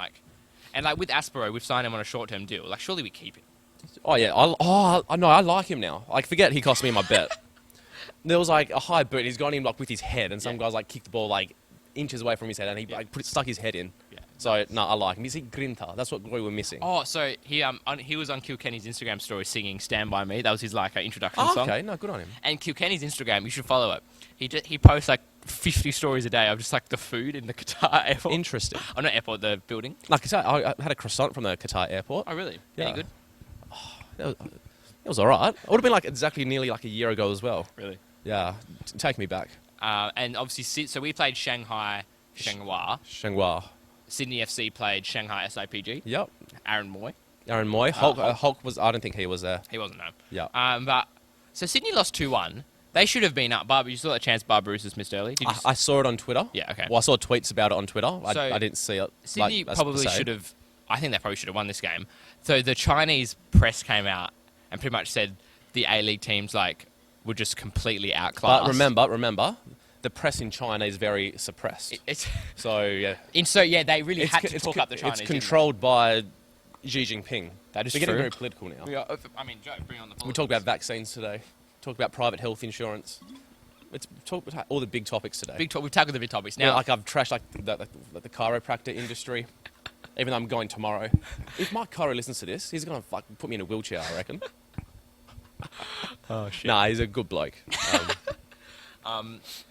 And with Aspero, we've signed him on a short-term deal. Like, surely we keep him. Oh, yeah. I like him now. Like, forget he cost me my bet. There was, like, a high boot. He's got him, like, with his head, and some guys, like, kicked the ball, like, inches away from his head, and he, stuck his head in. Yeah. So, no, I like him. He's Grinta. That's what Glory were missing. Oh, so he was on Kilkenny's Instagram story singing Stand By Me. That was his, introduction song. Okay. No, good on him. And Kilkenny's Instagram, you should follow it. He posts, 50 stories a day of just, the food in the Qatar airport. Interesting. Oh, not airport, the building. Like I had a croissant from the Qatar airport. Oh, really? Yeah. Any good? It was all right. It would have been, exactly nearly, a year ago as well. Really? Yeah. Take me back. And obviously, so we played Shanghai, Shenghua. Sydney FC played Shanghai SIPG. Yep. Aaron Moy. Aaron Moy. Hulk was... I don't think he was there. He wasn't, no. Yeah. So Sydney lost 2-1. They should have been up. You saw that chance Barbarouses missed early. Did you I saw it on Twitter. Yeah, okay. Well, I saw tweets about it on Twitter. So I didn't see it. Sydney that's probably per se. should have... I think they probably should have won this game. So the Chinese press came out and pretty much said the A-League teams, were just completely outclassed. But remember, the press in China is very suppressed. So, yeah. They really had to talk up the Chinese. It's controlled by Xi Jinping. That is We're getting true. very political now. Yeah, I mean, Joe, bring on the politics. We talked about vaccines today. Talked about private health insurance. Let's talk about all the big topics today. We've tackled the big topics. Now, Now, like I've trashed like the chiropractor industry, even though I'm going tomorrow. If Mike Chiro listens to this, he's gonna fucking put me in a wheelchair, I reckon. oh shit. Nah, he's a good bloke.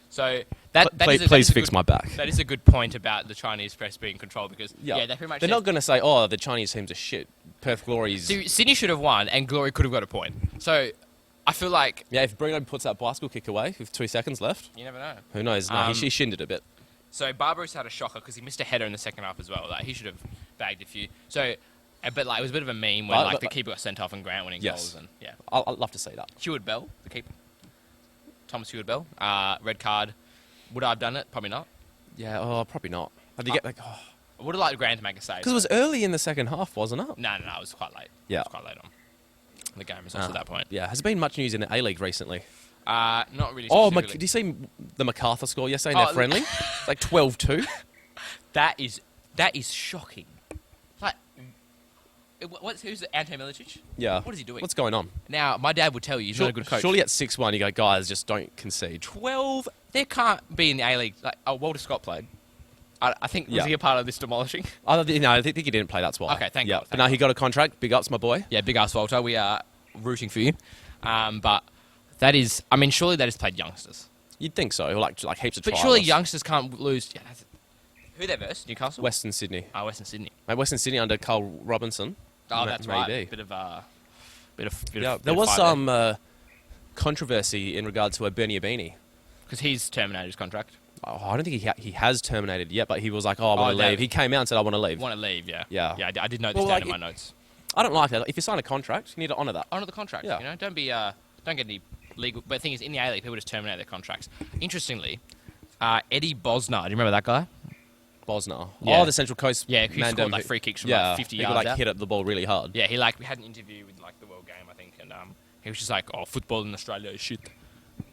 So that Please fix my back. That is a good point about the Chinese press being controlled because they pretty much They're not going to say, oh, the Chinese teams are shit. Perth Glory's... Sydney should have won and Glory could have got a point. So I feel like Yeah, if Bruno puts that bicycle kick away with 2 seconds left, you never know. who knows? No, he shinned it a bit. So Barbaros had a shocker because he missed a header in the second half as well. Like he should have bagged a few. So, but like it was a bit of a meme when the keeper got sent off and Grant winning goals and yeah. I'd love to see that. Hewitt Bell, the keeper, Thomas Hewitt Bell, red card. Would I have done it? Probably not. Yeah, probably not. Did you get like? Oh. I would have liked Grant to make a save. Because it was early in the second half, wasn't it? No, it was quite late. Yeah. It was quite late on. The game was also at that point. Yeah, has there been much news in the A-League recently? Not really. Oh, specifically. did you see the MacArthur score yesterday in their friendly? It's like 12-2. That is shocking. Like, who's Ante Milicic? Yeah. What is he doing? What's going on? Now, my dad would tell you he's not a good coach. Surely at 6-1 you go, guys, just don't concede. 12. There can't be in the A-League. Like, Walter Scott played. I think, was he a part of this demolishing? I think he didn't play, that's why. Okay, thank God. But no, he got a contract. Big ups, my boy. Yeah, big ass Walter. We are rooting for you. But that is, I mean, surely they just played youngsters. You'd think so, like heaps of But trials. surely youngsters can't lose. Yeah, who they versus? Newcastle? Western Sydney. Western Sydney. Mate, Western Sydney under Carl Robinson. Oh, that's right. Maybe. Bit of There was some controversy in regard to Bernie Abini. because he's terminated his contract. Oh, I don't think he has terminated yet, but he was like, I want to leave. He came out and said, I want to leave. Want to leave? Yeah. Yeah. Yeah. I did note this down in my notes. I don't like that. If you sign a contract, you need to honour that. Honor the contract. Yeah. You know, don't get any legal. But the thing is, in the A League, people just terminate their contracts. Interestingly, Eddie Bosnar. Do you remember that guy? Bosnar. Yeah. Oh, the Central Coast. Yeah, he scored like free kicks from like 50 yards could out. hit up the ball really hard. Yeah, we had an interview with like the World Game, I think, and he was just like, "Oh, football in Australia is shit,"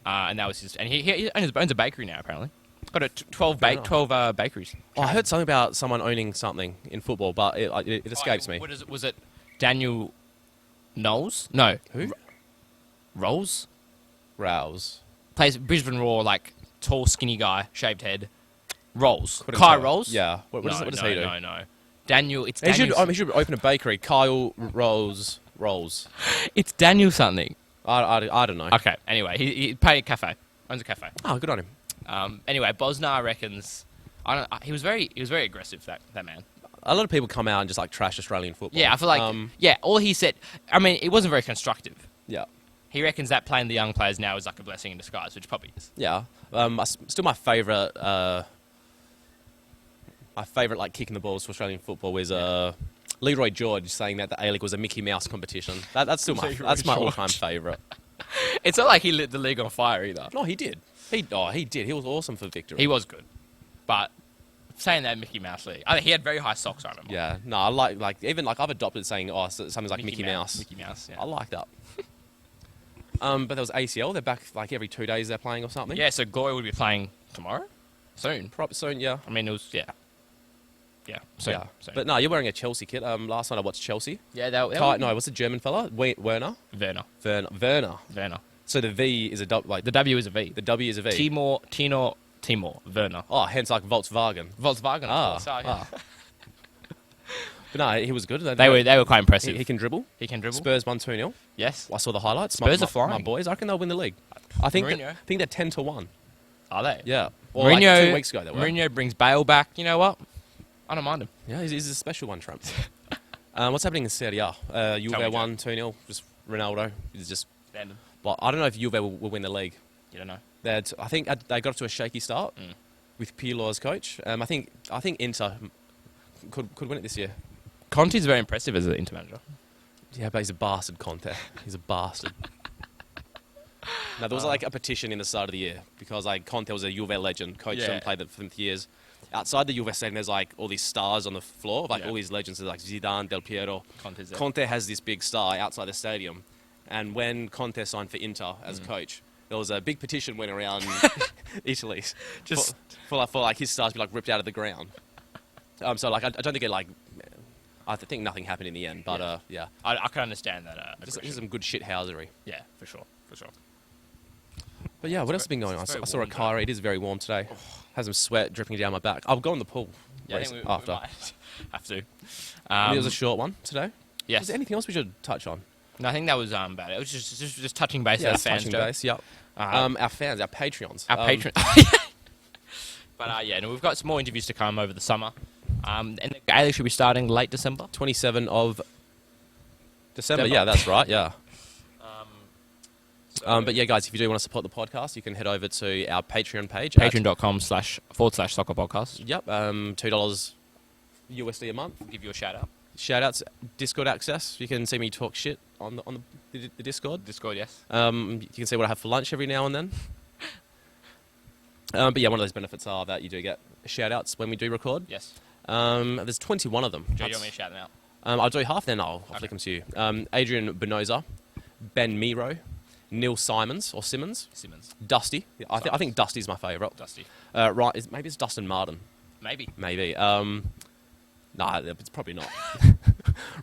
and that was his. And he owns a bakery now, apparently. Got 12 bakeries. Oh, I heard something about someone owning something in football, but it escapes me. What is it? Was it Daniel Knowles? No. Who? Rolls? Rouse. Plays Brisbane Roar, like tall, skinny guy, shaved head. Rolls. Couldn't Kai tell. Rolls? Yeah. What does he do? No. Daniel. It's He Daniel. should open a bakery. Kyle Rolls. It's Daniel something. I don't know. Okay. Anyway, he paid a cafe. Owns a cafe. Oh, good on him. Anyway, Bosnar reckons. He was very aggressive. That man. A lot of people come out and just like trash Australian football. Yeah, I feel like all he said. I mean, it wasn't very constructive. Yeah. He reckons that playing the young players now is like a blessing in disguise, which probably is. Yeah. Still my favourite. My favourite like kicking the balls for Australian football is Leroy George saying that the A-League was a Mickey Mouse competition. That's still my all-time favourite. It's not like he lit the league on fire either. No, he did. He did. He was awesome for victory. He was good, but saying that Mickey Mouse league, I think he had very high socks. I remember. Yeah. No, I like even like I've adopted saying something's like Mickey Mouse. Mickey Mouse. Yeah. I like that. But there was ACL. They're back like every 2 days. They're playing or something. Yeah. So Glory would be playing tomorrow, soon. Soon. Yeah. I mean, it was soon. Yeah. But no, you're wearing a Chelsea kit. Last night I watched Chelsea. Yeah. No, what's the German fella? Werner. Werner. So the V is a like The W is a V. the W is a V. Timor. Werner. Oh, hence like Volkswagen. Volkswagen. Of course. Ah. But no, he was good. They were quite impressive. He can dribble. He can dribble. Spurs won 2-0. Yes. I saw the highlights. Spurs are flying. My boys, I reckon they'll win the league. I think Mourinho. they're 10-1. Are they? Yeah. Or Mourinho, like 2 weeks ago they were. Mourinho brings Bale back. You know what? I don't mind him. Yeah, he's a special one, Trump. What's happening in Serie A? Juve won 2-0. Just Ronaldo is just. Standard. But I don't know if Juve will win the league. You don't know. I think they got off to a shaky start with Pirlo as coach. I think Inter could win it this year. Conte's very impressive as an Inter manager. Yeah, but he's a bastard, Conte. He's a bastard. Now, there was like a petition in the start of the year because like Conte was a Juve legend, coached them, played for them for years. Outside the Juve stadium, there's like all these stars on the floor, like all these legends, like Zidane, Del Piero. Conte has this big star outside the stadium. And when Conte signed for Inter as coach, there was a big petition went around Italy just for like his stars to be like ripped out of the ground. So like I don't think it like. I think nothing happened in the end, but yeah. I can understand that. Just some good shithousery. Yeah, for sure. But yeah, what else has been going on? it's I very saw a warm car. It is very warm today. Has some sweat dripping down my back. I'll go in the pool Yeah, I think we after. might have to. I mean, it was a short one today. Yes. Is there anything else we should touch on? No, I think that was about it. It was just touching base Yeah, with fans, touching Joe. base. Yep. Uh, Our fans, our Patreons. Our patrons. But yeah, no, we've got some more interviews to come over the summer. And the A-League should be starting late December. 27 of December. December. Yeah, that's right. Yeah. But yeah, guys, if you do want to support the podcast, you can head over to our Patreon page. Patreon.com//Sokkah podcast. Yep. $2 USD a month. Give you a shout out. Shout outs, Discord access. You can see me talk shit on the Discord. Discord, yes. You can see what I have for lunch every now and then. But yeah, one of those benefits are that you do get shout outs when we do record. Yes. There's 21 of them. Joe, you want me to shout them out? I'll do half, then I'll flick them to you. Adrian Benoza, Ben Miro, Neil Simmons, Dusty. I think Dusty's my favourite. Dusty. Right, maybe it's Dustin Martin. Maybe. Nah, it's probably not.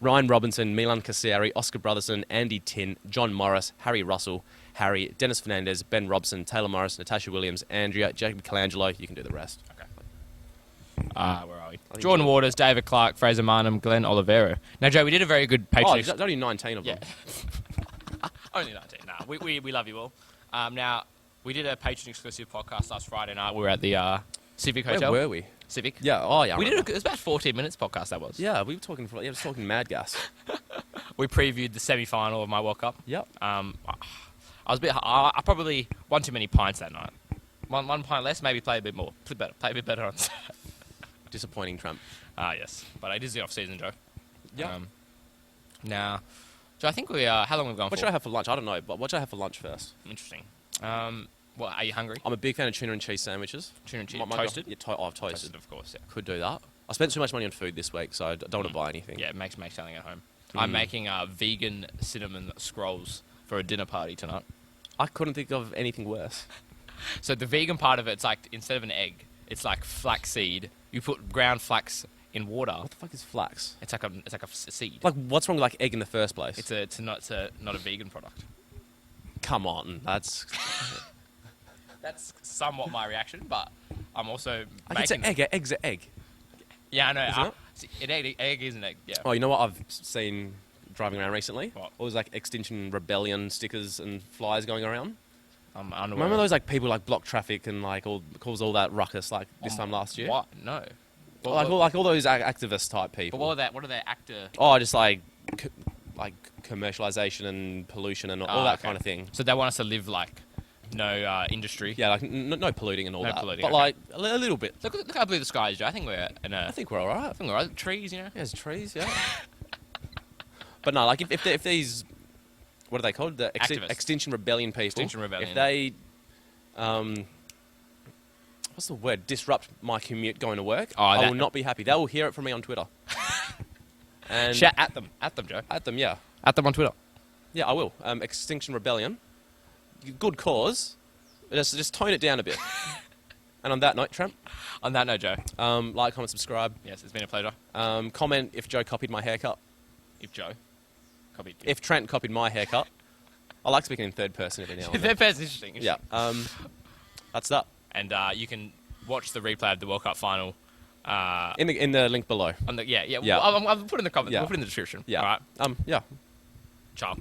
Ryan Robinson, Milan Cassieri, Oscar Brotherson, Andy Tin, John Morris, Harry Russell, Harry, Dennis Fernandez, Ben Robson, Taylor Morris, Natasha Williams, Andrea, Jacob Colangelo. You can do the rest. Okay. Where are we? Jordan Waters, David Clark, Fraser Marnham, Glenn Olivero. Now, Joe, we did a very good Patreon. There's only 19 of them. Yeah. Only 19. Nah, we love you all. Now, we did a Patreon exclusive podcast last Friday night. We were at the Civic Hotel. Where were we? Civic. Yeah. Oh, yeah. It was about 14 minutes podcast. That was. Yeah, we were talking. Just talking mad gas. We previewed the semi-final of my World Cup. Yep. I was a bit. I probably won too many pints that night. One pint less, maybe play a bit more. Play a bit better on. Disappointing Trump. Yes, but it is the off season, Joe. Yeah. Now, so I think we are. How long have we gone What for? should I have for lunch? I don't know, but what should I have for lunch first? Interesting. What are you hungry? I'm a big fan of tuna and cheese sandwiches. Tuna and cheese. My Toasted? Yeah, I've toasted. Toasted, of course. Yeah. Could do that. I spent too much money on food this week, so I don't want to buy anything. Yeah, it makes something at home. I'm making vegan cinnamon scrolls for a dinner party tonight. I couldn't think of anything worse. So the vegan part of it's like instead of an egg, it's like flaxseed. You put ground flax in water. What the fuck is flax? It's like a seed. Like, what's wrong with egg in the first place? It's not a vegan product. Come on, that's somewhat my reaction, but I'm also it's an making egg. Egg's an egg. Yeah, I know. Isn't it? An egg is an egg. Yeah. Oh, you know what I've seen driving around recently? What? All those like Extinction Rebellion stickers and flyers going around. I'm unaware. Remember those like people like block traffic and like cause all that ruckus like this time last year? What? No. All those activist type people. But what are their actor? Oh, just like commercialization and pollution and all that okay. kind of thing. So they want us to live like no industry. Yeah, like no polluting and all No that. polluting, but okay. like a little bit. Look how blue the sky is, Joe. I think we're in a. I think we're all right. I think we're right. Trees, you know. Yeah, there's trees, yeah. But no, like if these, what are they called? The Activists. Extinction Rebellion people. Extinction Rebellion. If they, what's the word? Disrupt my commute going to work. I will not be happy. They will hear it from me on Twitter. And Shout at them, Joe. at them, yeah, At them on Twitter. yeah, I will. Extinction Rebellion, good cause. Just tone it down a bit. And on that note, Trent, On that note, Joe. like, comment, subscribe. Yes, it's been a pleasure. Comment if Joe copied my haircut. If Joe copied. If Trent copied my haircut. I like speaking in third person every now and then. Third person's interesting. Yeah. That's that. And you can watch the replay of the World Cup final. In the link below. Yeah. Yeah. I'll put it in the comments. Yeah. We'll put it in the description. Yeah. All right. Yeah. Ciao.